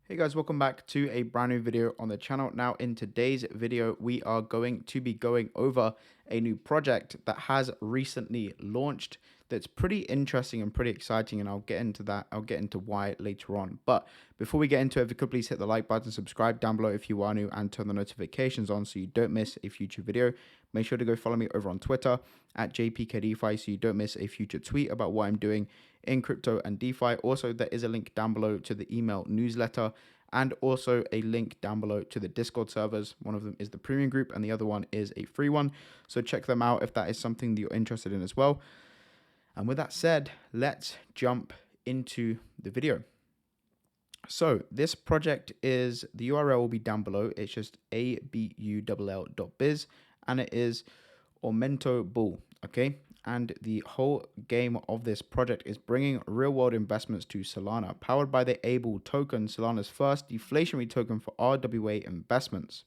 Hey guys, welcome back to a brand new video on the channel. Now in today's video, we are going to be going over a new project that has recently launched that's pretty interesting and pretty exciting, and I'll get into that. I'll get into why later on. But before we get into it, if you could please hit the like button, subscribe down below if you are new, and turn the notifications on so you don't miss a future video. Make sure to go follow me over on Twitter at JPKDeFi so you don't miss a future tweet about what I'm doing in crypto and DeFi. Also, there is a link down below to the email newsletter and also a link down below to the Discord servers. One of them is the premium group and the other one is a free one. So check them out if that is something that you're interested in as well. And with that said, let's jump into the video. So this project is, the URL will be down below. It's just abull.biz and it is Aumento Bull, okay? And the whole game of this project is bringing real-world investments to Solana, powered by the Able token, Solana's first deflationary token for RWA investments.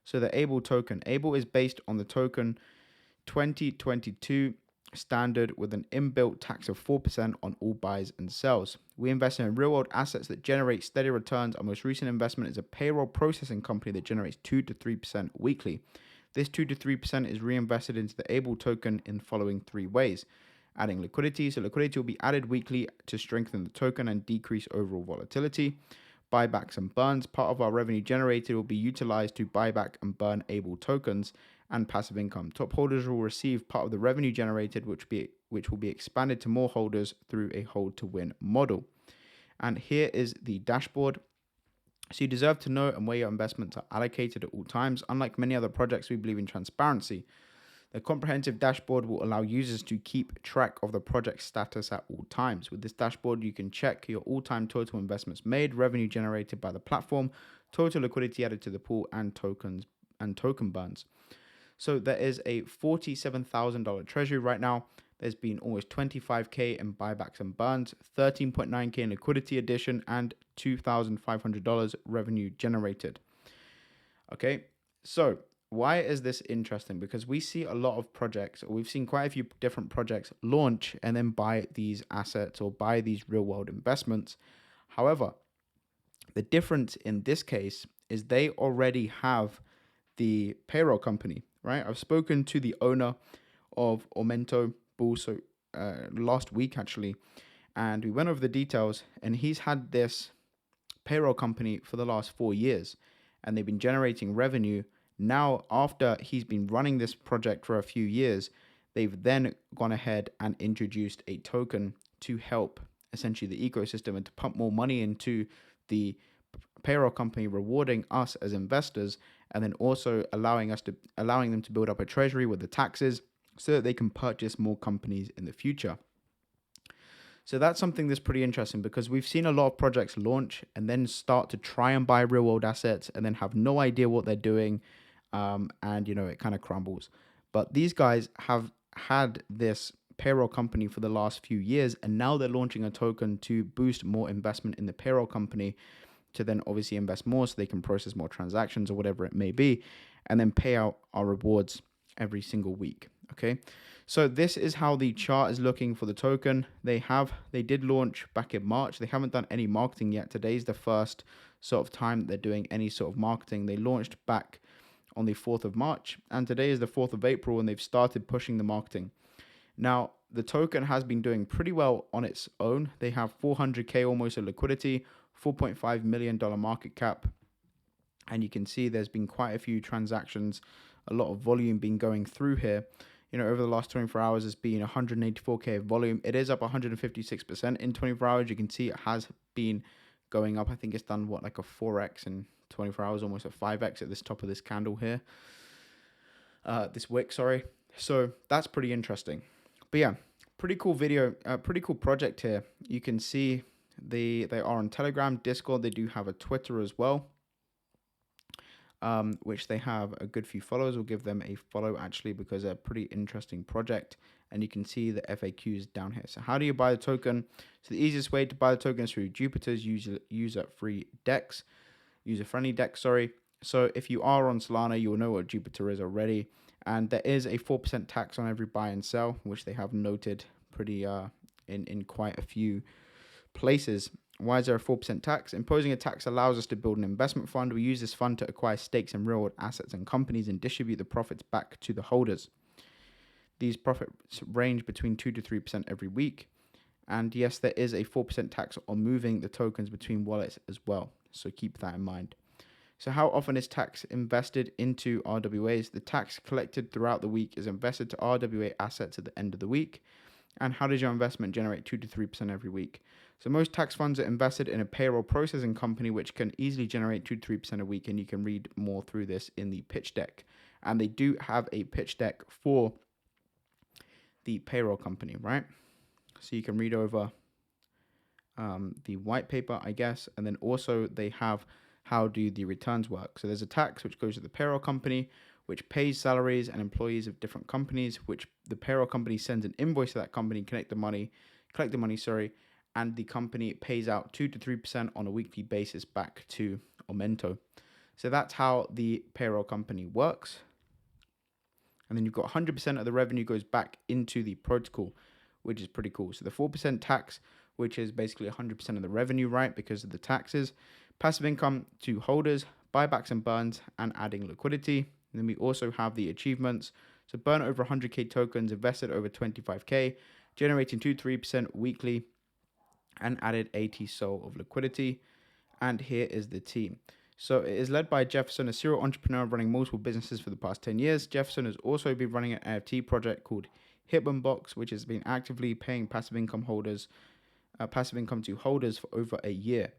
So the Able token, Able is based on the token 2022 standard with an inbuilt tax of 4% on all buys and sells. We invest in real-world assets that generate steady returns. Our most recent investment is a payroll processing company that generates 2 to 3% weekly. This 2 to 3% is reinvested into the Able token in the following three ways. Adding liquidity. So liquidity will be added weekly to strengthen the token and decrease overall volatility. Buybacks and burns. Part of our revenue generated will be utilized to buy back and burn Able tokens. And passive income. Top holders will receive part of the revenue generated, which will be expanded to more holders through a hold to win model. And here is the dashboard. So you deserve to know and where your investments are allocated at all times. Unlike many other projects, we believe in transparency. The comprehensive dashboard will allow users to keep track of the project status at all times. With this dashboard, you can check your all-time total investments made, revenue generated by the platform, total liquidity added to the pool, and tokens and token burns. So there is a $47,000 treasury right now. There's been almost 25K in buybacks and burns, 13.9K in liquidity addition, and $2,500 revenue generated. Okay, so why is this interesting? Because we see a lot of projects, or we've seen quite a few different projects launch and then buy these assets or buy these real world investments. However, the difference in this case is they already have the payroll company, right? I've spoken to the owner of Aumento Bull last week actually, and we went over the details. And he's had this payroll company for the last 4 years, and they've been generating revenue. Now, after he's been running this project for a few years, they've then gone ahead and introduced a token to help essentially the ecosystem and to pump more money into the payroll company, rewarding us as investors, and then also allowing them to build up a treasury with the taxes so that they can purchase more companies in the future. So that's something that's pretty interesting, because we've seen a lot of projects launch and then start to try and buy real world assets and then have no idea what they're doing, and it kind of crumbles. But these guys have had this payroll company for the last few years, and now they're launching a token to boost more investment in the payroll company, to then obviously invest more so they can process more transactions or whatever it may be, and then pay out our rewards every single week. Okay, so this is how the chart is looking for the token. They did launch back in March. They haven't done any marketing yet. Today's the first sort of time that they're doing any sort of marketing. They launched back on the 4th of March, and today is the 4th of April, and they've started pushing the marketing. Now, the token has been doing pretty well on its own. They have 400K almost of liquidity, $4.5 million market cap. And you can see there's been quite a few transactions, a lot of volume being going through here. Over the last 24 hours, it's been 184K of volume. It is up 156% in 24 hours. You can see it has been going up. I think it's done like a 4x in 24 hours, almost a 5x at this top of this candle here. This wick, sorry. So that's pretty interesting. But yeah, pretty cool video, pretty cool project here. You can see they are on Telegram, Discord. They do have a Twitter as well, which they have a good few followers. We'll give them a follow actually, because they're a pretty interesting project. And you can see the FAQs down here. So how do you buy the token? So the easiest way to buy the token is through Jupiter's user-friendly DEX. So if you are on Solana, you will know what Jupiter is already. And there is a 4% tax on every buy and sell, which they have noted pretty in quite a few places why is there a 4% tax? Imposing a tax allows us to build an investment fund. We use this fund to acquire stakes in real world assets and companies and distribute the profits back to the holders. These profits range between 2 to 3% every week. And yes, there is a 4% tax on moving the tokens between wallets as well. So keep that in mind. So how often is tax invested into RWAs? The tax collected throughout the week is invested to RWA assets at the end of the week. And how does your investment generate 2 to 3% every week? So most tax funds are invested in a payroll processing company, which can easily generate 2 to 3% a week. And you can read more through this in the pitch deck. And they do have a pitch deck for the payroll company, right? So you can read over the white paper, I guess. And then also they have how do the returns work. So there's a tax which goes to the payroll company, which pays salaries and employees of different companies, which the payroll company sends an invoice to that company, collect the money, and the company pays out 2 to 3% on a weekly basis back to Aumento. So that's how the payroll company works. And then you've got 100% of the revenue goes back into the protocol, which is pretty cool. So the 4% tax, which is basically 100% of the revenue, right, because of the taxes. Passive income to holders, buybacks and burns, and adding liquidity. And then we also have the achievements. So burn over 100k tokens, invested over 25k, generating 2-3% weekly, and added 80 SOL of liquidity. And here is the team. So it is led by Jefferson, a serial entrepreneur running multiple businesses for the past 10 years. Jefferson has also been running an NFT project called Hitmanbox, which has been actively paying passive income to holders for over a year.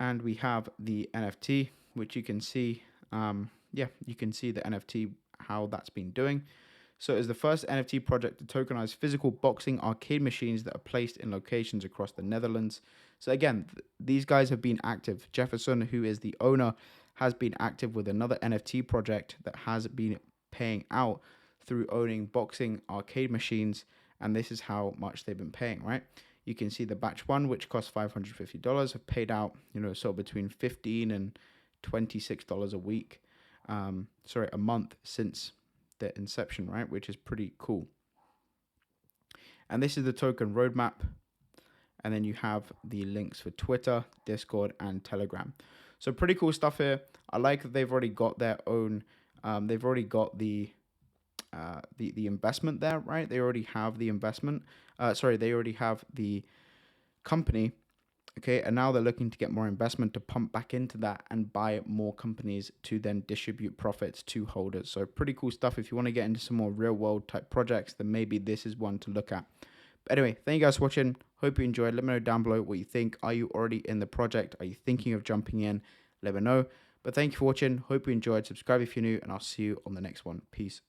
And we have the NFT, which you can see. You can see the NFT, how that's been doing. So it's the first NFT project to tokenize physical boxing arcade machines that are placed in locations across the Netherlands. So again, these guys have been active. Jefferson, who is the owner, has been active with another NFT project that has been paying out through owning boxing arcade machines. And this is how much they've been paying, right? You can see the batch one, which costs $550, have paid out, between $15 and $26 a week. A month since the inception, right? Which is pretty cool. And this is the token roadmap. And then you have the links for Twitter, Discord, and Telegram. So pretty cool stuff here. I like that they've already got their own. They've already got the investment there, right? They already have the investment. They already have the company. Okay, and now they're looking to get more investment to pump back into that and buy more companies to then distribute profits to holders. So pretty cool stuff. If you want to get into some more real world type projects, then maybe this is one to look at. But anyway, thank you guys for watching. Hope you enjoyed. Let me know down below what you think. Are you already in the project? Are you thinking of jumping in? Let me know. But thank you for watching. Hope you enjoyed. Subscribe if you're new, and I'll see you on the next one. Peace.